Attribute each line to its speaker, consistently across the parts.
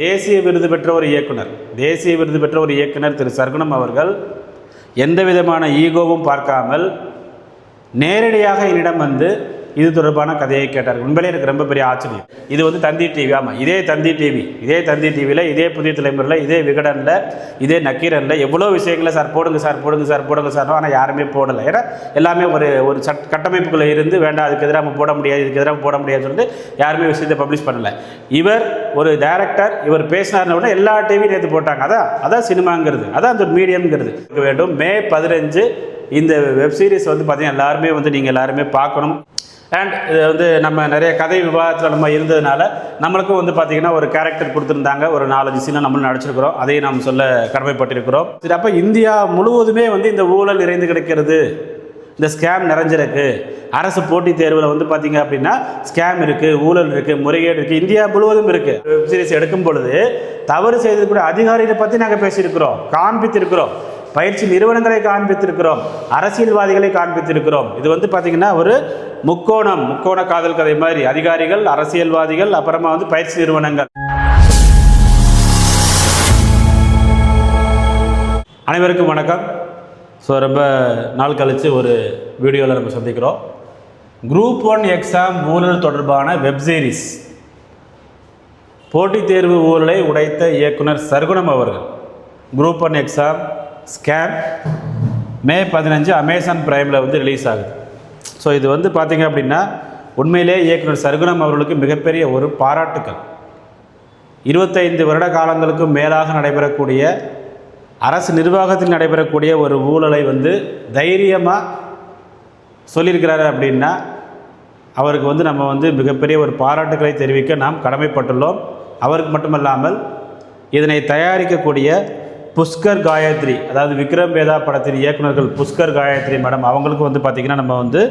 Speaker 1: தேசிய விருது பெற்ற ஒரு இயக்குனர் திரு சர்க்குணம் அவர்கள் எந்த விதமான ஈகோவும் பார்க்காமல் நேரடியாக என்னிடம் வந்து இது தொடர்பான கதையை கேட்டார்கள். உண்மையிலே எனக்கு ரொம்ப பெரிய ஆச்சரியம். இது வந்து தந்தி டிவி, ஆமாம், இதே தந்தி டிவியில் இதே புதிய தலைமுறையில் இதே விகடனில் இதே நக்கீரனில் எவ்வளோ விஷயங்களை சார் போடுங்க சார், ஆனால் யாருமே போடலை. ஏன்னா எல்லாமே ஒரு கட்டமைப்புக்குள்ளே இருந்து வேண்டாம், அதுக்கு எதிராக நம்ம போட முடியாது, இதுக்கு எதிராக போட முடியாதுன்னு சொல்லிட்டு யாருமே விஷயத்தை பப்ளிஷ் பண்ணலை. இவர் ஒரு டைரக்டர், இவர் பேசினார்னு உடனே எல்லா டிவியும் நேற்று போட்டாங்க. அதான் சினிமாங்கிறது, அதான் அந்த மீடியம்ங்கிறது வேண்டும். மே 15 இந்த வெப் சீரிஸ் வந்து பார்த்தீங்கன்னா எல்லாருமே வந்து நீங்கள் எல்லாருமே பார்க்கணும். அண்ட் இது வந்து நம்ம நிறைய கதை விவாதத்தில் நம்ம இருந்ததுனால நம்மளுக்கும் வந்து பார்த்திங்கன்னா ஒரு கேரக்டர் கொடுத்துருந்தாங்க, ஒரு 4-5 சீனை நம்மளும் நடிச்சிருக்கிறோம், அதையும் நாம் சொல்ல கடமைப்பட்டிருக்கிறோம். சரி, அப்போ இந்தியா முழுவதுமே வந்து இந்த ஊழல் நிறைந்து கிடைக்கிறது, இந்த ஸ்கேம் நிறைஞ்சிருக்கு. அரசு போட்டித் தேர்வில் வந்து பார்த்திங்க அப்படின்னா ஸ்கேம் இருக்குது, ஊழல் இருக்குது, முறைகேடு இருக்குது, இந்தியா முழுவதும் இருக்குது. வெப் சீரிஸ் எடுக்கும் பொழுது தவறு செய்திருக்கிற அதிகாரிகளை பற்றி நாங்கள் பேசியிருக்கிறோம், காண்பித்திருக்கிறோம், பயிற்சி நிறுவனங்களை காண்பித்திருக்கிறோம், அரசியல்வாதிகளை காண்பித்திருக்கிறோம். இது வந்து பார்த்திங்கன்னா ஒரு முக்கோண காதல் கதை மாதிரி, அதிகாரிகள், அரசியல்வாதிகள், அப்புறமா வந்து பயிற்சி நிறுவனங்கள். அனைவருக்கும் வணக்கம். ஸோ ரொம்ப நாள் கழித்து ஒரு வீடியோவில் நம்ம சந்திக்கிறோம். குரூப் 1 எக்ஸாம் ஊழல் தொடர்பான வெப் சீரிஸ், போட்டித் தேர்வு ஊழலை உடைத்த இயக்குனர் சர்க்குணம் அவர்கள், குரூப் 1 எக்ஸாம் ஸ்கேம், மே 15 அமேசான் பிரைமில் வந்து ரிலீஸ் ஆகுது. ஸோ இது வந்து பார்த்திங்க அப்படின்னா உண்மையிலே இயக்குனர் சர்க்குணம் அவர்களுக்கு மிகப்பெரிய ஒரு பாராட்டுக்கள். 25 வருட காலங்களுக்கும் மேலாக நடைபெறக்கூடிய அரசு நிர்வாகத்தில் நடைபெறக்கூடிய ஒரு ஊழலை வந்து தைரியமாக சொல்லியிருக்கிறாரு அப்படின்னா அவருக்கு வந்து நம்ம வந்து மிகப்பெரிய ஒரு பாராட்டுக்களை தெரிவிக்க நாம் கடமைப்பட்டுள்ளோம். அவருக்கு மட்டுமல்லாமல் இதனை தயாரிக்கக்கூடிய புஷ்கர் காயத்ரி, அதாவது விக்ரம் வேதா படத்தின் இயக்குநர்கள் புஷ்கர் காயத்ரி மேடம், அவங்களுக்கு வந்து பார்த்திங்கன்னா நம்ம வந்து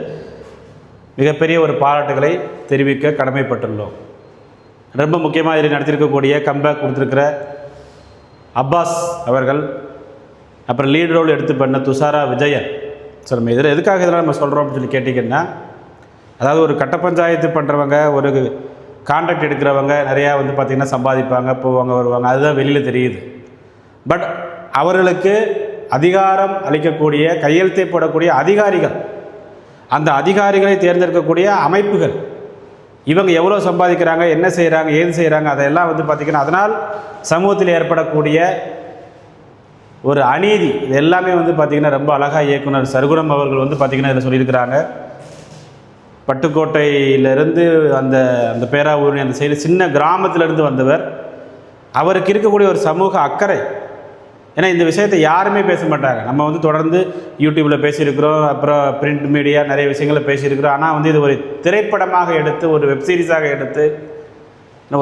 Speaker 1: மிகப்பெரிய ஒரு பாராட்டுகளை தெரிவிக்க கடமைப்பட்டுள்ளோம். ரொம்ப முக்கியமாக இதில் நடத்தியிருக்கக்கூடிய கம்பேக் கொடுத்துருக்கிற அப்பாஸ் அவர்கள், அப்புறம் லீட் ரோல் எடுத்து பண்ண துஷாரா விஜயன். ஸோ நம்ம இதில் எதுக்காக இதெல்லாம் நம்ம சொல்கிறோம் அப்படின்னு சொல்லி கேட்டிங்கன்னா, அதாவது ஒரு கட்ட பஞ்சாயத்து பண்ணுறவங்க, ஒரு கான்ட்ராக்ட் எடுக்கிறவங்க நிறையா வந்து பார்த்திங்கன்னா சம்பாதிப்பாங்க, போவாங்க, வருவாங்க, அதுதான் வெளியில் தெரியுது. பட் அவர்களுக்கு அதிகாரம் அளிக்கக்கூடிய, கையெழுத்தை போடக்கூடிய அதிகாரிகள், அந்த அதிகாரிகளை தேர்ந்தெடுக்கக்கூடிய அமைப்புகள், இவங்க எவ்வளோ சம்பாதிக்கிறாங்க, என்ன செய்கிறாங்க, ஏது செய்கிறாங்க, அதையெல்லாம் வந்து பார்த்திங்கன்னா அதனால் சமூகத்தில் ஏற்படக்கூடிய ஒரு அநீதி, இது எல்லாமே வந்து பார்த்திங்கன்னா ரொம்ப அழகாக இயக்குனர் சர்க்குணம் அவர்கள் வந்து பார்த்திங்கன்னா இதில் சொல்லியிருக்கிறாங்க. பட்டுக்கோட்டையிலிருந்து அந்த பேராவூர் அந்த சைடு சின்ன கிராமத்திலிருந்து வந்தவர், அவருக்கு இருக்கக்கூடிய ஒரு சமூக அக்கறை. ஏன்னா இந்த விஷயத்தை யாருமே பேச மாட்டாங்க. நம்ம வந்து தொடர்ந்து யூடியூப்பில் பேசியிருக்கிறோம், அப்புறம் பிரிண்ட் மீடியா நிறைய விஷயங்களை பேசியிருக்கிறோம். ஆனால் வந்து இது ஒரு திரைப்படமாக எடுத்து, ஒரு வெப் சீரிஸாக எடுத்து,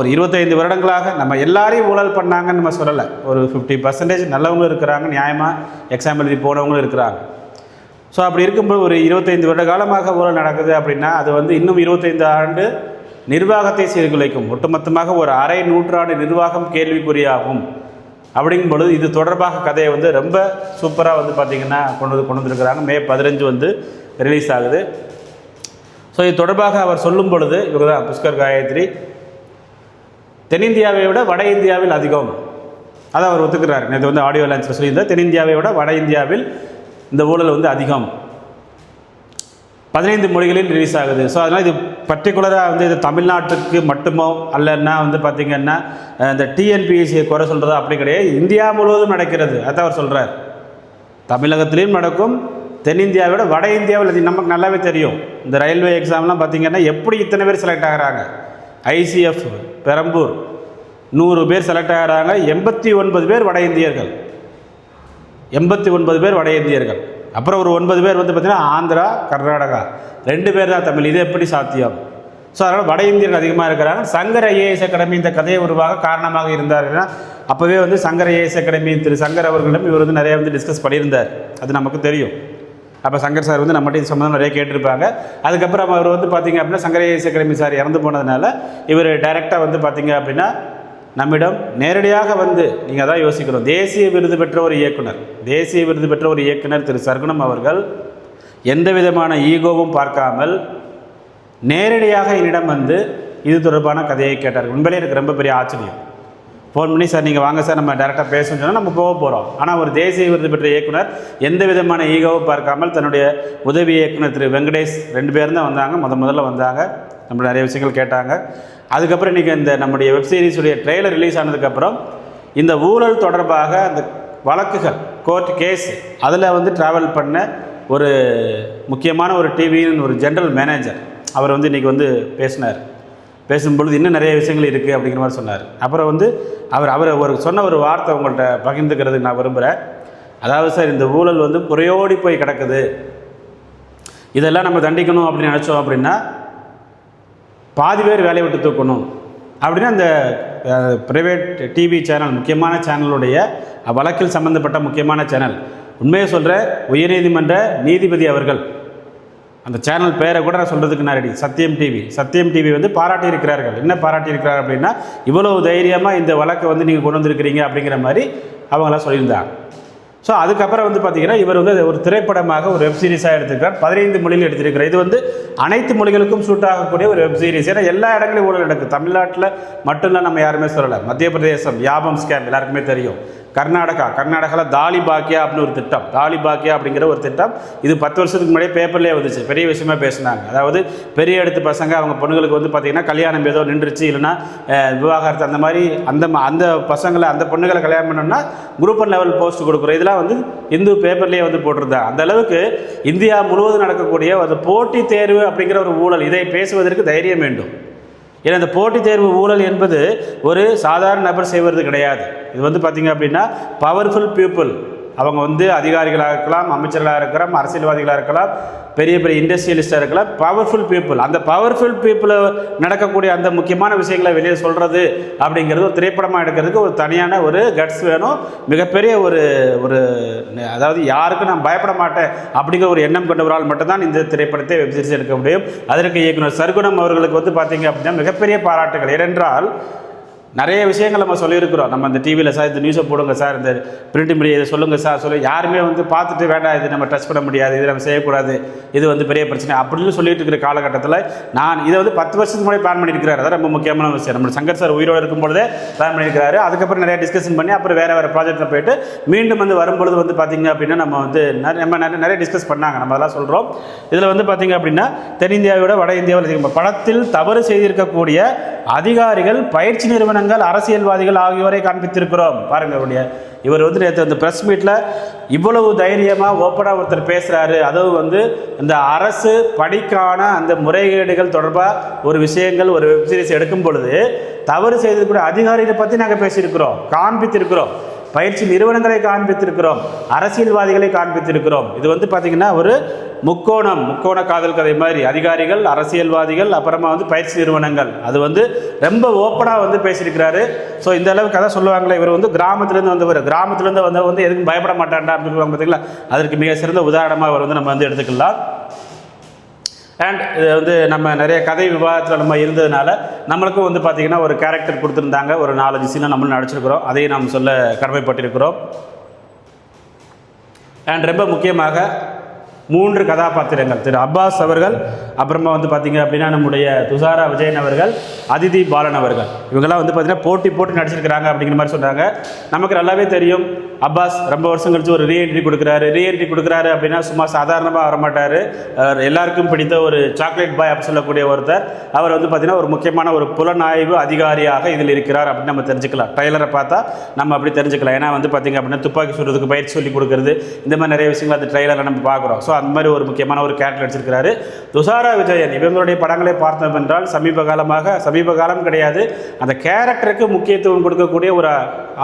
Speaker 1: ஒரு 25 வருடங்களாக நம்ம எல்லாரையும் ஊழல் பண்ணாங்கன்னு நம்ம சொல்லலை. ஒரு 50% நல்லவங்களும் இருக்கிறாங்க, நியாயமாக எக்ஸாம் எழுதி போனவங்களும் இருக்கிறாங்க. ஸோ அப்படி இருக்கும்போது ஒரு 25 வருட காலமாக ஊழல் நடக்குது அப்படின்னா அது வந்து இன்னும் 25 ஆண்டு நிர்வாகத்தை சீர்குலைக்கும். ஒட்டுமொத்தமாக ஒரு அரை நூற்றாண்டு நிர்வாகம் கேள்விக்குறியாகும். அப்படிங்கும் பொழுது இது தொடர்பாக கதையை வந்து ரொம்ப சூப்பராக வந்து பார்த்திங்கன்னா கொண்டு வந்துருக்கிறாங்க. மே 15 வந்து ரிலீஸ் ஆகுது. ஸோ இது தொடர்பாக அவர் சொல்லும் பொழுது, இவங்க தான் புஷ்கர் காயத்ரி, தென்னிந்தியாவை விட வட இந்தியாவில் அதிகம், அதை அவர் ஒத்துக்கிறார். நேற்று வந்து ஆடியோ லான்ச்சில் சொல்லியிருந்தார், தென்னிந்தியாவை விட வட இந்தியாவில் இந்த ஊழல் வந்து அதிகம், 15 மொழிகளில் ரிலீஸ் ஆகுது. ஸோ அதனால் இது பர்டிகுலராக வந்து இது தமிழ்நாட்டுக்கு மட்டுமோ அல்லன்னா வந்து பார்த்திங்கன்னா இந்த டிஎன்பிஎஸ்சியை குறை சொல்கிறதோ அப்படி கிடையாது, இந்தியா முழுவதும் நடக்கிறது. அதான் அவர் சொல்கிறார். தமிழகத்திலையும் நடக்கும், தென்னிந்தியாவை விட வட இந்தியாவில் அது நமக்கு நல்லாவே தெரியும். இந்த ரயில்வே எக்ஸாம்லாம் பார்த்திங்கன்னா எப்படி இத்தனை பேர் செலக்ட் ஆகிறாங்க. ஐசிஎஃப் பெரம்பூர் 100 பேர் செலக்ட் ஆகிறாங்க, 89 பேர் வட இந்தியர்கள், 89 பேர் வட இந்தியர்கள். அப்புறம் ஒரு 9 பேர் வந்து பார்த்திங்கன்னா ஆந்திரா, கர்நாடகா, 2 பேர் தான் தமிழ். இது எப்படி சாத்தியம்? ஸோ அதனால் வட இந்தியர்கள் அதிகமாக இருக்கிறாங்க. சங்கர் ஐஏஎஸ் அகாடமி இந்த கதையை உருவாக காரணமாக இருந்தாருன்னா, அப்போவே வந்து சங்கர் ஐஏஎஸ் அகாடமி திரு சங்கர் அவர்களிடம் இவர் வந்து நிறையா வந்து டிஸ்கஸ் பண்ணியிருந்தார், அது நமக்கு தெரியும். அப்போ சங்கர் சார் வந்து நம்மகிட்ட இது சம்மந்தம் நிறைய கேட்டிருப்பாங்க. அதுக்கப்புறம் அவர் வந்து பார்த்திங்க அப்படின்னா சங்கர் ஐஏஎஸ் அகாடமி சார் இறந்து போனதுனால இவர் டைரெக்டாக வந்து பார்த்திங்க அப்படின்னா நம்மிடம் நேரடியாக வந்து நீங்கள் தான் யோசிக்கிறோம். தேசிய விருது பெற்ற ஒரு இயக்குனர் திரு சர்க்குணம் அவர்கள் எந்த விதமான ஈகோவும் பார்க்காமல் நேரடியாக என்னிடம் வந்து இது தொடர்பான கதையை கேட்டார்கள். உண்மையிலே எனக்கு ரொம்ப பெரிய ஆச்சரியம். ஃபோன் பண்ணி சார் நீங்கள் வாங்க சார் நம்ம டேரெக்டாக பேசணும்னு சொன்னால் நம்ம போக போகிறோம். ஆனால் ஒரு தேசிய விருது பெற்ற இயக்குனர் எந்த விதமான ஈகோவும் பார்க்காமல் தன்னுடைய உதவி இயக்குனர் திரு வெங்கடேஷ் 2 பேரும் தான் வந்தாங்க. முதல்ல வந்தாங்க, நம்ம நிறைய விஷயங்கள் கேட்டாங்க. அதுக்கப்புறம் இன்றைக்கி இந்த நம்முடைய வெப்சீரிஸுடைய ட்ரெய்லர் ரிலீஸ் ஆனதுக்கப்புறம் இந்த ஊழல் தொடர்பாக அந்த வழக்குகள் கோர்ட் கேஸ் அதில் வந்து ட்ராவல் பண்ண ஒரு முக்கியமான ஒரு டிவியின் ஒரு ஜென்ரல் மேனேஜர் அவர் வந்து இன்றைக்கி வந்து பேசும்பொழுது இன்னும் நிறைய விஷயங்கள் இருக்குது அப்படிங்கிற மாதிரி சொன்னார். அப்புறம் வந்து அவர் சொன்ன ஒரு வார்த்தை உங்கள்கிட்ட பகிர்ந்துக்கிறதுக்கு நான் விரும்புகிறேன். அதாவது சார், இந்த ஊழல் வந்து புறையோடி போய் கிடக்குது, இதெல்லாம் நம்ம தண்டிக்கணும் அப்படின்னு நினச்சோம் அப்படின்னா பாதி பேர் வேலையை விட்டு தூக்கணும் அப்படின்னா அந்த ப்ரைவேட் டிவி சேனல் முக்கியமான சேனலுடைய வழக்கில் சம்மந்தப்பட்ட முக்கியமான சேனல், உண்மையை சொல்கிற உயர்நீதிமன்ற நீதிபதி அவர்கள், அந்த சேனல் பேரை கூட நான் சொல்கிறதுக்கு நான் ரெடி, சத்தியம் டிவி வந்து பாராட்டியிருக்கிறார்கள். என்ன பாராட்டியிருக்கிறார் அப்படின்னா, இவ்வளவு தைரியமாக இந்த வழக்கை வந்து நீங்கள் கொண்டு வந்திருக்கிறீங்க அப்படிங்கிற மாதிரி அவங்களாம் சொல்லியிருந்தாங்க. ஸோ அதுக்கப்புறம் வந்து பார்த்திங்கன்னா இவர் வந்து ஒரு திரைப்படமாக ஒரு வெப் சீரிஸாக எடுத்திருக்கிறார். 15 மொழியில் எடுத்திருக்கிறார். இது வந்து அனைத்து மொழிகளுக்கும் சூட் ஆகக்கூடிய ஒரு வெப் சீரிஸ். ஏன்னா எல்லா இடங்களையும் ஊழல் நடக்குது. தமிழ்நாட்டில் மட்டும் இல்லை, நம்ம யாருமே சொல்லலை. மத்திய பிரதேசம் யாபம் ஸ்கேம் எல்லாருக்குமே தெரியும். கர்நாடகாவில் தாலி பாக்கியா அப்படின்னு ஒரு திட்டம், தாலி பாக்கியா அப்படிங்கிற ஒரு திட்டம், இது 10 வருஷத்துக்கு முன்னாடியே பேப்பர்லேயே வந்துச்சு, பெரிய விஷயமா பேசினாங்க. அதாவது பெரிய இடத்து பசங்க அவங்க பொண்ணுங்களுக்கு வந்து பார்த்திங்கன்னா கல்யாணம் ஏதோ நின்றுச்சு, இல்லைனா விவாகரத்து, அந்த மாதிரி அந்த பசங்களை அந்த பொண்ணுகளை கல்யாணம் பண்ணோம்னா குரூப் 1 லெவல் போஸ்ட் கொடுக்குறோம். இதெல்லாம் வந்து இந்து பேப்பர்லேயே வந்து போட்டிருந்தாங்க. அந்த அளவுக்கு இந்தியா முழுவதும் நடக்கக்கூடிய அந்த போட்டித் தேர்வு அப்படிங்கிற ஒரு ஊழல், இதை பேசுவதற்கு தைரியம் வேண்டும். ஏன்னா இந்த போட்டித் தேர்வு ஊழல் என்பது ஒரு சாதாரண நபர் செய்வது கிடையாது. இது வந்து பார்த்திங்க அப்படின்னா பவர்ஃபுல் பீப்புள், அவங்க வந்து அதிகாரிகளாக இருக்கலாம், அமைச்சர்களாக இருக்கலாம், அரசியல்வாதிகளாக இருக்கலாம், பெரிய பெரிய இண்டஸ்ட்ரியலிஸ்டாக இருக்கலாம், பவர்ஃபுல் பீப்புள். அந்த பவர்ஃபுல் பீப்புளை நடக்கக்கூடிய அந்த முக்கியமான விஷயங்களை வெளியே சொல்கிறது அப்படிங்கிறது ஒரு திரைப்படமாக எடுக்கிறதுக்கு ஒரு தனியான ஒரு கட்ஸ் வேணும், மிகப்பெரிய ஒரு அதாவது யாருக்கும் நான் பயப்பட மாட்டேன் அப்படிங்கிற ஒரு எண்ணம் கொண்டவரால் மட்டும்தான் இந்த திரைப்படத்தை வெப்சீரிஸ் எடுக்க முடியும். அதற்கு இயக்குனர் சர்க்குணம் அவர்களுக்கு வந்து பார்த்திங்க அப்படின்னா மிகப்பெரிய பாராட்டுகள். ஏனென்றால் நிறைய விஷயங்கள் நம்ம சொல்லியிருக்கிறோம். நம்ம இந்த டிவியில் சார் இந்த நியூஸை போடுங்க சார், இந்த பிரிண்ட் மீடியா இதை சொல்லுங்கள் சார் யாருமே வந்து பார்த்துட்டு வேண்டாம், இது நம்ம டச் பண்ண முடியாது, இது நம்ம செய்யக்கூடாது, இது வந்து பெரிய பிரச்சனை அப்படின்னு சொல்லிட்டு இருக்கிற காலகட்டத்தில் நான் இதை வந்து 10 வருஷத்துக்கு முன்னாடி பிளான் பண்ணியிருக்கிறாரு. அதான் ரொம்ப முக்கியமான விஷயம். நம்ம சங்கர் சார் உயிரோடு இருக்கும்பொழுதே பிளான் பண்ணியிருக்கிறாரு. அதுக்கப்புறம் நிறைய டிஸ்கஷன் பண்ணி அப்புறம் வேறு ப்ராஜெக்டில் போயிட்டு மீண்டும் வந்து வரும்பொழுது வந்து பார்த்திங்க அப்படின்னா நம்ம வந்து நிறைய டிஸ்கஸ் பண்ணாங்க. நம்ம அதெல்லாம் சொல்கிறோம். இதில் வந்து பார்த்திங்க அப்படின்னா தென்னிந்தியாவோட வட இந்தியாவில் படத்தில் தவறு செய்திருக்கக்கூடிய அதிகாரிகள், பயிற்சி நிறுவனங்கள், அரசியல்வாதிகள் ஆகியோரை காண்பித்திருக்கிறோம். பாருங்க, இவர் வந்து நேற்று அந்த ப்ரெஸ் மீட்டில் இவ்வளவு தைரியமாக ஓப்பனாக ஒருத்தர் பேசுகிறாரு. அதுவும் வந்து இந்த அரசு பணிக்கான அந்த முறைகேடுகள் தொடர்பாக ஒரு விஷயங்கள் ஒரு வெப்சீரிஸ் எடுக்கும் பொழுது தவறு செய்திருக்கிற அதிகாரிகளை பற்றி நாங்கள் பேசியிருக்கிறோம், காண்பித்திருக்கிறோம், பயிற்சி நிறுவனங்களை காண்பித்திருக்கிறோம், அரசியல்வாதிகளை காண்பித்திருக்கிறோம். இது வந்து பார்த்திங்கன்னா ஒரு முக்கோண காதல் கதை மாதிரி, அதிகாரிகள், அரசியல்வாதிகள், அப்புறமா வந்து பயிற்சி நிறுவனங்கள், அது வந்து ரொம்ப ஓப்பனாக வந்து பேசியிருக்கிறாரு. ஸோ இந்த அளவுக்கு கதை சொல்லுவாங்களே, இவர் வந்து கிராமத்துலேருந்து வந்தவர் வந்து எதுக்கும் பயப்பட மாட்டாண்டா அப்படின்னு சொல்லுவாங்க பார்த்தீங்களா, அதற்கு மிக சிறந்த உதாரணமாக அவர் வந்து நம்ம வந்து எடுத்துக்கலாம். அண்ட் இது வந்து நம்ம நிறைய கதை விவாதத்தில் நம்ம இருந்ததுனால நம்மளுக்கும் வந்து பார்த்திங்கன்னா ஒரு கேரக்டர் கொடுத்துருந்தாங்க, ஒரு 4-5 சீனை நம்மளும் நடிச்சிருக்கிறோம், அதையும் நாம் சொல்ல கடமைப்பட்டிருக்கிறோம். அண்ட் ரொம்ப முக்கியமாக 3 கதாபாத்திரங்கள், திரு அப்பாஸ் அவர்கள், அப்புறமா வந்து பார்த்திங்க அப்படின்னா நம்முடைய துஷாரா விஜயன் அவர்கள், அதிதி பாலன் அவர்கள், இவங்கெல்லாம் வந்து பார்த்திங்கன்னா போட்டி நடிச்சிருக்கிறாங்க அப்படிங்கிற மாதிரி சொன்னாங்க. நமக்கு நல்லாவே தெரியும், அப்பாஸ் ரொம்ப வருஷம் கழிச்சு ஒரு ரீஎன்ட்ரி கொடுக்குறாரு அப்படின்னா சும்மா சாதாரணமாக வரமாட்டார். எல்லாருக்கும் பிடித்த ஒரு சாக்லேட் பாய் அப்படி சொல்லக்கூடிய ஒருத்தர். அவர் வந்து பார்த்திங்கன்னா ஒரு முக்கியமான ஒரு புலனாய்வு அதிகாரியாக இதில் இருக்கிறார் அப்படின்னு நம்ம தெரிஞ்சுக்கலாம். ட்ரைலரை பார்த்தா நம்ம அப்படி தெரிஞ்சுக்கலாம். ஏன்னா வந்து பார்த்திங்க அப்படின்னா துப்பாக்கி சுடுறதுக்கு பயிற்சி சொல்லி கொடுக்குறது, இந்த மாதிரி நிறைய விஷயங்கள் அந்த ட்ரைலரில் நம்ம பார்க்குறோம். ஸோ அந்த மாதிரி ஒரு முக்கியமான ஒரு கேரக்டர் நடிச்சிருக்கிறாரு. துஷாரா விஜயன், இவங்களுடைய படங்களை பார்த்தோம் என்றால் சமீப காலம் கிடையாது, அந்த கேரக்டருக்கு முக்கியத்துவம் கொடுக்கக்கூடிய ஒரு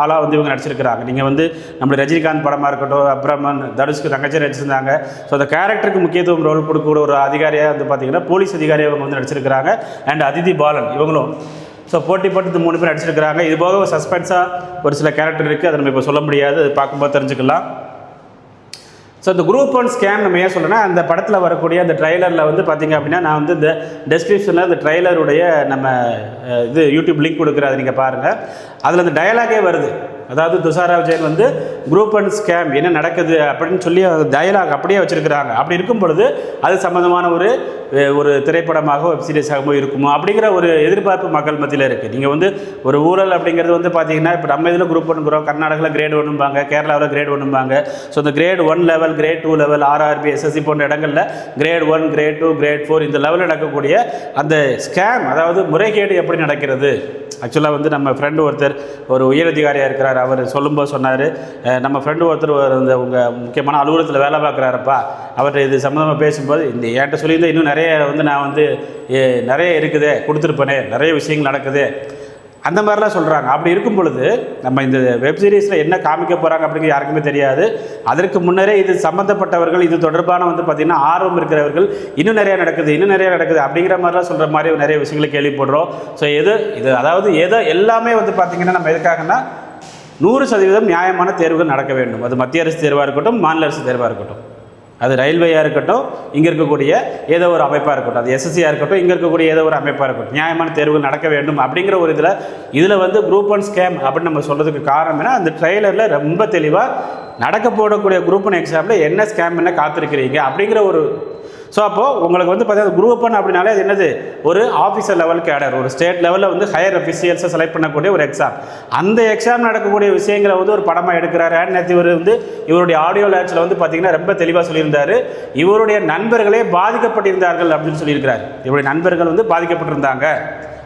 Speaker 1: ஆளாக வந்து இவங்க நடிச்சிருக்கிறாங்க. நீங்கள் வந்து நம்மளுடைய ரஜினிகாந்த் படமாக இருக்கட்டும், அப்புறம் தனுஷ்க்கு தங்கச்சி நடிச்சிருந்தாங்க. ஸோ அந்த கேரக்டருக்கு முக்கியத்துவம் ரோல் கொடுக்கக்கூடிய ஒரு அதிகாரியாக வந்து பார்த்திங்கன்னா போலீஸ் அதிகாரியாக இவங்க வந்து நடிச்சிருக்கிறாங்க. அண்ட் அதிதி பாலன் இவங்களும் ஸோ போட்டி 3 பேர் நடிச்சிருக்கிறாங்க. இது போக ஒரு சஸ்பென்ஸாக ஒரு சில கேரக்டர் இருக்குது, அதை நம்ம இப்போ சொல்ல முடியாது, அது பார்க்கும்போது தெரிஞ்சுக்கலாம். ஸோ இந்த குரூப் 1 ஸ்கேம் நம்ம ஏன் சொல்கிறேன்னா, அந்த படத்தில் வரக்கூடிய அந்த ட்ரைலரில் வந்து பார்த்திங்க அப்படின்னா நான் வந்து இந்த டெஸ்கிரிப்ஷனில் அந்த ட்ரைலருடைய நம்ம இது யூடியூப் லிங்க் கொடுக்குறது, நீங்கள் பாருங்கள், அதில் அந்த டயலாகே வருது. அதாவது துஷாரா விஜயன் வந்து குரூப் அண்ட் ஸ்கேம் என்ன நடக்குது அப்படின்னு சொல்லி டயலாக் அப்படியே வச்சுருக்கிறாங்க. அப்படி இருக்கும் பொழுது அது சம்மந்தமான ஒரு திரைப்படமாக வெப் சீரிஸாகவும் இருக்குமோ அப்படிங்கிற ஒரு எதிர்பார்ப்பு மக்கள் மத்தியில் இருக்குது. நீங்கள் வந்து ஒரு ஊழல் அப்படிங்கிறது வந்து பார்த்தீங்கன்னா இப்போ நம்ம இதில் குரூப் ஒன்றுங்கிறோம், கர்நாடகாவில் கிரேட் ஒன்றும்பாங்க, கேரளாவில் கிரேட் ஒன்றும்பாங்க. ஸோ இந்த grade 1 level, grade 2 level, RRB, SSC போன்ற இடங்களில் கிரேட் 1, கிரேட் 2, கிரேட் 4 இந்த லெவலில் நடக்கக்கூடிய அந்த ஸ்கேம், அதாவது முறைகேடு எப்படி நடக்கிறது. ஆக்சுவலாக வந்து நம்ம ஃப்ரெண்டு ஒருத்தர் ஒரு உயரதிகாரியாக இருக்கிறார். அவர் சொல்லும்போது சொன்னார், நம்ம ஃப்ரெண்டு ஒருத்தர் இந்த உங்கள் முக்கியமான அலுவலகத்தில் வேலை பார்க்குறாருப்பா, அவர்கிட்ட இது சம்மந்தமாக பேசும்போது இந்த என்கிட்ட சொல்லியிருந்தால் இன்னும் நிறைய வந்து நான் வந்து நிறைய இருக்குது கொடுத்துருப்பேனே, நிறைய விஷயங்கள் நடக்குது அந்த மாதிரிலாம் சொல்கிறாங்க. அப்படி இருக்கும் பொழுது நம்ம இந்த வெப் சீரிஸில் என்ன காமிக்க போகிறாங்க அப்படிங்கிறது யாருக்குமே தெரியாது. அதற்கு முன்னரே இது சம்மந்தப்பட்டவர்கள், இது தொடர்பான வந்து பார்த்திங்கன்னா ஆர்வம் இருக்கிறவர்கள் இன்னும் நிறையா நடக்குது அப்படிங்கிற மாதிரிலாம் சொல்கிற மாதிரி நிறைய விஷயங்களை கேள்விப்படுறோம். ஸோ இது அதாவது எல்லாமே வந்து பார்த்திங்கன்னா நம்ம எதுக்காகனா 100% நியாயமான தேர்வுகள் நடக்க வேண்டும். அது மத்திய அரசு தேர்வாக இருக்கட்டும், மாநில அரசு தேர்வாக இருக்கட்டும், அது ரயில்வேயாக இருக்கட்டும், இங்கே இருக்கக்கூடிய ஏதோ ஒரு அமைப்பாக இருக்கட்டும், அது SSCயாக இருக்கட்டும், இங்கே இருக்கக்கூடிய ஏதோ ஒரு அமைப்பாக இருக்கட்டும், நியாயமான தேர்வுகள் நடக்க வேண்டும் அப்படிங்கிற ஒரு இதில் வந்து குரூப் ஒன் ஸ்கேம் அப்படின்னு நம்ம சொல்கிறதுக்கு காரணம் என்ன, அந்த ட்ரெய்லரில் ரொம்ப தெளிவாக நடக்க போடக்கூடிய குரூப் ஒன் எக்ஸாமில் என்ன ஸ்கேம் என்ன காத்திருக்கிறீங்க அப்படிங்கிற ஒரு. ஸோ அப்போது உங்களுக்கு வந்து பார்த்தீங்கன்னா குரூப் ஒன் அப்படின்னாலே அது என்னது, ஒரு ஆஃபீஸர் லெவல் கேடர், ஒரு ஸ்டேட் லெவலில் வந்து ஹையர் அஃபிஷியல்ஸை செலக்ட் பண்ணக்கூடிய ஒரு எக்ஸாம். அந்த எக்ஸாம் நடக்கக்கூடிய விஷயங்களை வந்து ஒரு படமாக எடுக்கிறாரு. நேற்று இவர் வந்து இவருடைய ஆடியோ லான்ச்சில் வந்து பார்த்தீங்கன்னா ரொம்ப தெளிவாக சொல்லியிருந்தார், இவருடைய நண்பர்களே பாதிக்கப்பட்டிருந்தார்கள் அப்படின்னு சொல்லியிருக்கிறார். இவருடைய நண்பர்கள் வந்து பாதிக்கப்பட்டிருந்தாங்க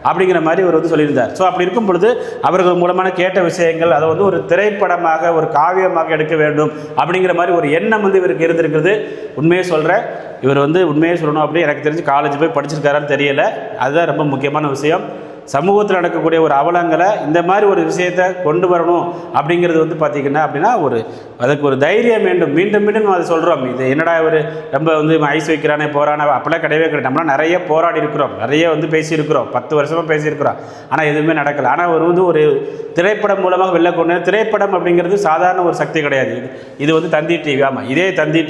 Speaker 1: அப்படிங்கிற மாதிரி இவர் வந்து சொல்லியிருந்தார். ஸோ அப்படி இருக்கும் பொழுது அவர்கள் மூலமான கேட்ட விஷயங்கள் அதை வந்து ஒரு திரைப்படமாக ஒரு காவியமாக எடுக்க வேண்டும் அப்படிங்கிற மாதிரி ஒரு எண்ணம் வந்து இவருக்கு இருந்திருக்குது. உண்மையை சொல்கிறேன், இவர் வந்து உண்மையை சொல்லணும் அப்படி எனக்கு தெரிஞ்சு காலேஜ் போய் படிச்சிருக்காரான்னு தெரியல. அதுதான் ரொம்ப முக்கியமான விஷயம். சமூகத்தில் நடக்கக்கூடிய ஒரு அவலங்களை இந்த மாதிரி ஒரு விஷயத்தை கொண்டு வரணும் அப்படிங்கிறது வந்து பார்த்திங்கன்னா அப்படின்னா அதுக்கு ஒரு தைரியம் வேண்டும். மீண்டும் நம்ம அதை சொல்கிறோம், இது என்னடா இவர் ரொம்ப வந்து ஐஸ் வைக்கிறானே போகிறானே அப்படிலாம் கிடையவே கிடையாது. நம்மளாம் நிறைய போராடி இருக்கிறோம், நிறைய வந்து பேசியிருக்கிறோம், 10 வருஷமாக பேசியிருக்கிறோம், ஆனால் எதுவுமே நடக்கலை. ஆனால் அவர் வந்து ஒரு திரைப்படம் மூலமாக வெளில கொண்டு திரைப்படம் அப்படிங்கிறது சாதாரண ஒரு சக்தி கிடையாது. இது வந்து தந்தி டிவி, ஆமாம் இதே தந்தி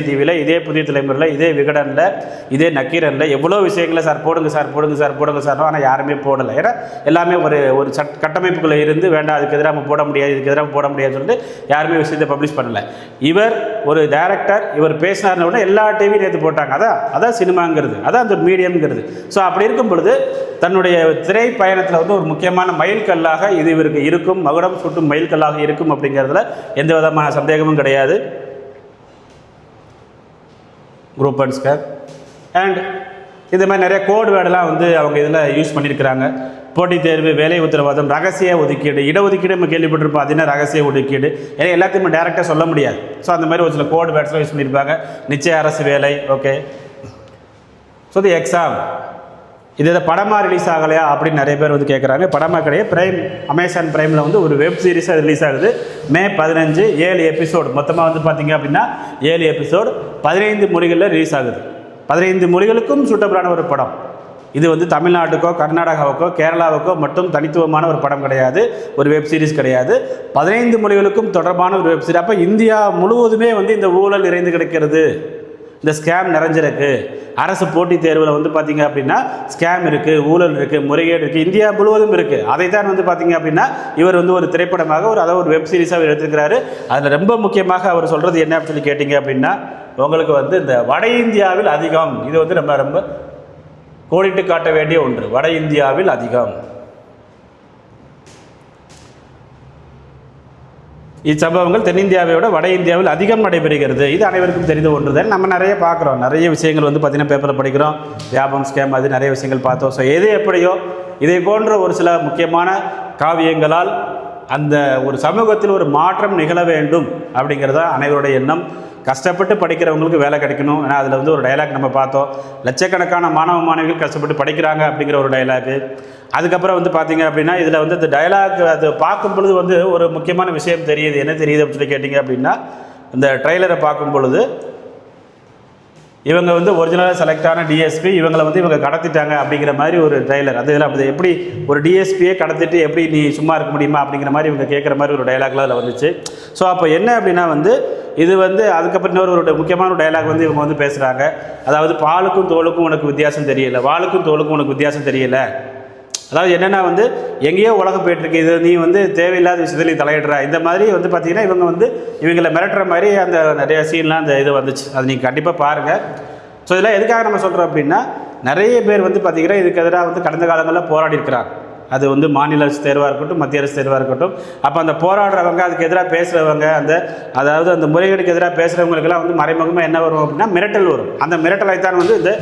Speaker 1: டிவியில் இதே புதிய தலைமுறையில் இதே விகடனில் இதே நக்கீரனில் எவ்வளோ விஷயங்களை சார் போடுங்க சார் ஆனால் யாருமே போடலை. ஏன்னா எல்லாமே ஒரு கட்டமைப்புக்குள்ளே இருந்து வேண்டாம் அதுக்கு எதிராக நம்ம போட முடியாது, இதுக்கு எதிராக போட முடியாதுன்னு சொல்லிட்டு யாருமே விஷயத்தை பப்ளிஷ் பண்ணலை. இவர் ஒரு டைரக்டர், இவர் பேசினார்னு உடனே எல்லா டிவியும் நேற்று போட்டாங்க. அதான் சினிமாங்கிறது, அதான் அந்த மீடியம்ங்கிறது. ஸோ அப்படி இருக்கும் பொழுது தன்னுடைய திரை பயணத்தில் வந்து ஒரு முக்கியமான மைல்கல்லாக இது இவருக்கு இருக்கும், மகுடம் சுட்டும் மைல்கல்லாக இருக்கும் அப்படிங்கிறதுல எந்த விதமான சந்தேகமும் கிடையாது. குரூப் ஒன் ஸ்கேம் அண்ட் இது மாதிரி நிறைய கோட் வேர்டெல்லாம் வந்து அவங்க இதில் யூஸ் பண்ணியிருக்கிறாங்க. போட்டித் தேர்வு, வேலை உத்தரவாதம், ரகசிய ஒதுக்கீடு, இடஒதுக்கீடு நம்ம கேள்விப்பட்டிருப்போம். அது என்ன ரகசிய ஒதுக்கீடு, ஏன்னா எல்லாத்தையும் டேரெக்டாக சொல்ல முடியாது. ஸோ அந்த மாதிரி ஒரு சில கோட் வேர்ட்ஸ்லாம் யூஸ் பண்ணியிருப்பாங்க. நிச்சய அரசு வேலை, ஓகே. ஸோ தி எக்ஸாம் இது படமாக ரிலீஸ் ஆகலையா அப்படின்னு நிறைய பேர் வந்து கேட்குறாங்க. படமாக கிடையாது, அமேசான் பிரைமில் வந்து ஒரு வெப் சீரிஸாக ரிலீஸ் ஆகுது. மே 15 7 எபிசோடு மொத்தமாக வந்து பார்த்திங்க அப்படின்னா 7 எபிசோடு 15 மொழிகளில் ரிலீஸ் ஆகுது. 15 மொழிகளுக்கும் சூட்டபிளான ஒரு படம். இது வந்து தமிழ்நாட்டுக்கோ கர்நாடகாவுக்கோ கேரளாவுக்கோ மட்டும் தனித்துவமான ஒரு படம் கிடையாது, ஒரு வெப் சீரிஸ் கிடையாது. 15 மொழிகளுக்கும் தொடர்பான ஒரு வெப் சீரிஸ். அப்போ இந்தியா முழுவதுமே வந்து இந்த ஊழல் நிறைந்து கிடக்கிறது, இந்த ஸ்கேம் நிறைஞ்சிருக்கு. அரசு போட்டித் தேர்வில் வந்து பார்த்திங்க அப்படின்னா ஸ்கேம் இருக்குது, ஊழல் இருக்குது, முறைகேடு இருக்குது, இந்தியா முழுவதும் இருக்குது. அதை தான் வந்து பார்த்திங்க அப்படின்னா இவர் வந்து ஒரு திரைப்படமாக அதாவது ஒரு வெப் சீரிஸாக எடுத்துருக்கிறாரு. அதில் ரொம்ப முக்கியமாக அவர் சொல்கிறது என்ன அப்படின்னு சொல்லி கேட்டிங்க அப்படின்னா, உங்களுக்கு வந்து இந்த வட இந்தியாவில் அதிகம், இது வந்து ரொம்ப கோடிட்டு காட்ட வேண்டிய ஒன்று. வட இந்தியாவில் அதிகம் இச்சம்பவங்கள் தென்னிந்தியாவை விட வட இந்தியாவில் அதிகம் நடைபெறுகிறது. இது அனைவருக்கும் தெரிந்த ஒன்று தான். நம்ம நிறைய பார்க்குறோம், நிறைய விஷயங்கள் வந்து பார்த்திங்கன்னா பேப்பரில் படிக்கிறோம், வியாபம் ஸ்கேம் அது நிறைய விஷயங்கள் பார்த்தோம். ஸோ எது எப்படியோ இதை போன்ற ஒரு சில முக்கியமான காவியங்களால் அந்த ஒரு சமூகத்தில் ஒரு மாற்றம் நிகழ வேண்டும் அப்படிங்கிறதா அனைவருடைய எண்ணம். கஷ்டப்பட்டு படிக்கிறவங்களுக்கு வேலை கிடைக்கணும். ஏன்னா அதில் வந்து ஒரு டைலாக் நம்ம பார்த்தோம், லட்சக்கணக்கான மாணவிகள் கஷ்டப்பட்டு படிக்கிறாங்க அப்படிங்கிற ஒரு டைலாக்கு. அதுக்கப்புறம் வந்து பார்த்திங்க அப்படின்னா இதில் வந்து இந்த டைலாக் அது பார்க்கும் பொழுது வந்து ஒரு முக்கியமான விஷயம் தெரியுது. என்ன தெரியுது அப்படின்னு சொல்லி கேட்டிங்க அப்படின்னா, இந்த ட்ரெய்லரை பார்க்கும் பொழுது இவங்க வந்து ஒரிஜினலாக செலக்ட் ஆன டிஎஸ்பி, இவங்களை வந்து இவங்க கடத்திட்டாங்க அப்படிங்கிற மாதிரி ஒரு ட்ரெய்லர். அது இதில் அப்படி எப்படி ஒரு டிஎஸ்பியே கடத்திட்டு எப்படி நீ சும்மா இருக்க முடியுமா அப்படிங்கிற மாதிரி இவங்க கேட்குற மாதிரி ஒரு டைலாக்லாம் அதில் வந்துச்சு. ஸோ அப்போ என்ன அப்படின்னா வந்து இது வந்து அதுக்கப்புறம் இன்னொரு முக்கியமான ஒரு டைலாக் வந்து இவங்க வந்து பேசுகிறாங்க. அதாவது பாலுக்கும் தோலுக்கும் உனக்கு வித்தியாசம் தெரியல, வாளுக்கும் தோலுக்கும் உனக்கு வித்தியாசம் தெரியல. அதாவது என்னென்னா வந்து எங்கேயோ உலகம் போயிட்டுருக்கு, இது நீ வந்து தேவையில்லாத விஷயத்துல தலையிடுற இந்த மாதிரி வந்து பார்த்திங்கன்னா இவங்க வந்து இவங்களை மிரட்டுற மாதிரி அந்த நிறைய சீன்லாம் அந்த இது வந்துச்சு. அது நீங்கள் கண்டிப்பாக பாருங்கள். ஸோ இதெல்லாம் எதுக்காக நம்ம சொல்கிறோம் அப்படின்னா, நிறைய பேர் வந்து பார்த்திங்கன்னா இதுக்கு எதிராக வந்து கடந்த காலங்களில் போராடி இருக்கிறாங்க. அது வந்து மாநில அரசு தேர்வாக இருக்கட்டும், மத்திய அரசு தேர்வாக இருக்கட்டும். அப்போ அந்த போராடுறவங்க, அதுக்கு எதிராக பேசுகிறவங்க, அதாவது அந்த முறைகேடுக்கு எதிராக பேசுகிறவங்களுக்கெல்லாம் வந்து மறைமுகமாக என்ன வரும் அப்படின்னா மிரட்டல் வரும். அந்த மிரட்டலை தான் வந்து இந்த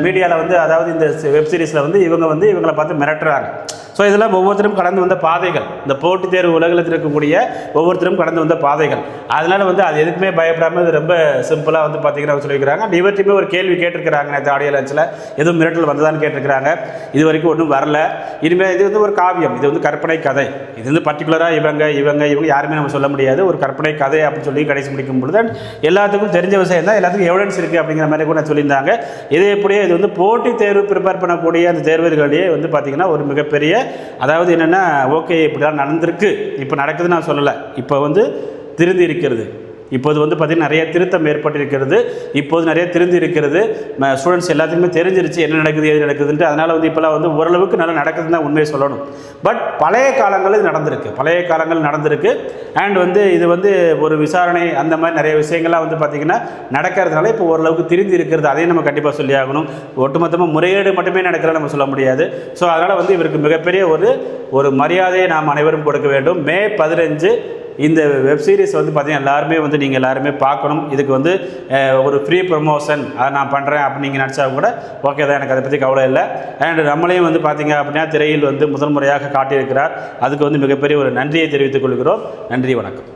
Speaker 1: மீடியாவில் வந்து, அதாவது இந்த வெப்சீரிஸில் வந்து இவங்களை பார்த்து மிரட்டுறாங்க. ஸோ இதெல்லாம் ஒவ்வொருத்தரும் கடந்து வந்த பாதைகள், இந்த போட்டித் தேர்வு உலகத்தில் இருக்கக்கூடிய ஒவ்வொருத்தரும் கடந்து வந்த பாதைகள். அதனால் வந்து அது எதுக்குமே பயப்படாமல் இது ரொம்ப சிம்பிளாக வந்து பார்த்திங்கன்னா சொல்லியிருக்கிறாங்க. இவர்கிட்டையுமே ஒரு கேள்வி கேட்டிருக்கிறாங்க நேற்று ஆடியோ லான்ச்சில், எதுவும் மிரட்டல் வந்ததான்னு கேட்டிருக்கிறாங்க. இது வரைக்கும் ஒன்றும் வரல. இனிமேல் இது வந்து ஒரு காவியம், இது வந்து கற்பனை கதை. இது வந்து பர்டிகுலராக இவங்க யாருமே நம்ம சொல்ல முடியாது. ஒரு கற்பனை கதை அப்படின்னு சொல்லி கடைசி முடிக்கும் பொழுது எல்லாத்துக்கும் தெரிஞ்ச விஷயம் தான், எல்லாத்துக்கும் எவிடன்ஸ் இருக்குது அப்படிங்கிற மாதிரி கூட சொல்லியிருந்தாங்க. இதே எப்படியே இது வந்து போட்டித் தேர்வு ப்ரிப்பேர் பண்ணக்கூடிய அந்த தேர்வுகளிலேயே வந்து பார்த்திங்கன்னா ஒரு மிகப்பெரிய, அதாவது என்னென்னா ஓகே இப்படிலாம் நடந்திருக்கு, இப்போ நடக்குதுன்னு நான் சொல்லலை, இப்போ வந்து திருந்தி இருக்கிறது. இப்போது வந்து பார்த்திங்கன்னா நிறைய திருத்தம் ஏற்பட்டிருக்கிறது. இப்போது நிறைய திருந்தி இருக்கிறது. ஸ்டூடெண்ட்ஸ் எல்லாத்துக்குமே தெரிஞ்சிருச்சு என்ன நடக்குது எது நடக்குதுன்ட்டு. அதனால் வந்து இப்போலாம் வந்து ஓரளவுக்கு நல்லா நடக்குதுன்னு தான் உண்மையை சொல்லணும். பட் பழைய காலங்களில் நடந்திருக்கு. அண்ட் வந்து இது வந்து ஒரு விசாரணை அந்த மாதிரி நிறைய விஷயங்கள்லாம் வந்து பார்த்திங்கன்னா நடக்கிறதுனால இப்போ ஓரளவுக்கு திருந்தி இருக்கிறது. அதையும் நம்ம கண்டிப்பாக சொல்லி ஆகணும். ஒட்டுமொத்தமாக முறையீடு மட்டுமே நடக்கிறத நம்ம சொல்ல முடியாது. ஸோ அதனால் வந்து இவருக்கு மிகப்பெரிய ஒரு மரியாதையை நாம் அனைவரும் கொடுக்க வேண்டும். மே 15 இந்த வெப் சீரிஸ் வந்து பார்த்திங்கன்னா எல்லாருமே வந்து நீங்கள் எல்லாருமே பார்க்கணும். இதுக்கு வந்து ஒரு ஃப்ரீ ப்ரொமோஷன் அதை நான் பண்ணுறேன் அப்படின்னு நீங்கள் நினச்சா கூட ஓகே தான், எனக்கு அதை பற்றி கவலை இல்லை. அண்ட் நம்மளையும் வந்து பார்த்திங்க அப்படின்னா திரையில் வந்து முதல் முறையாக காட்டியிருக்கிறார். அதுக்கு வந்து மிகப்பெரிய ஒரு நன்றியை தெரிவித்துக் கொள்கிறோம். நன்றி, வணக்கம்.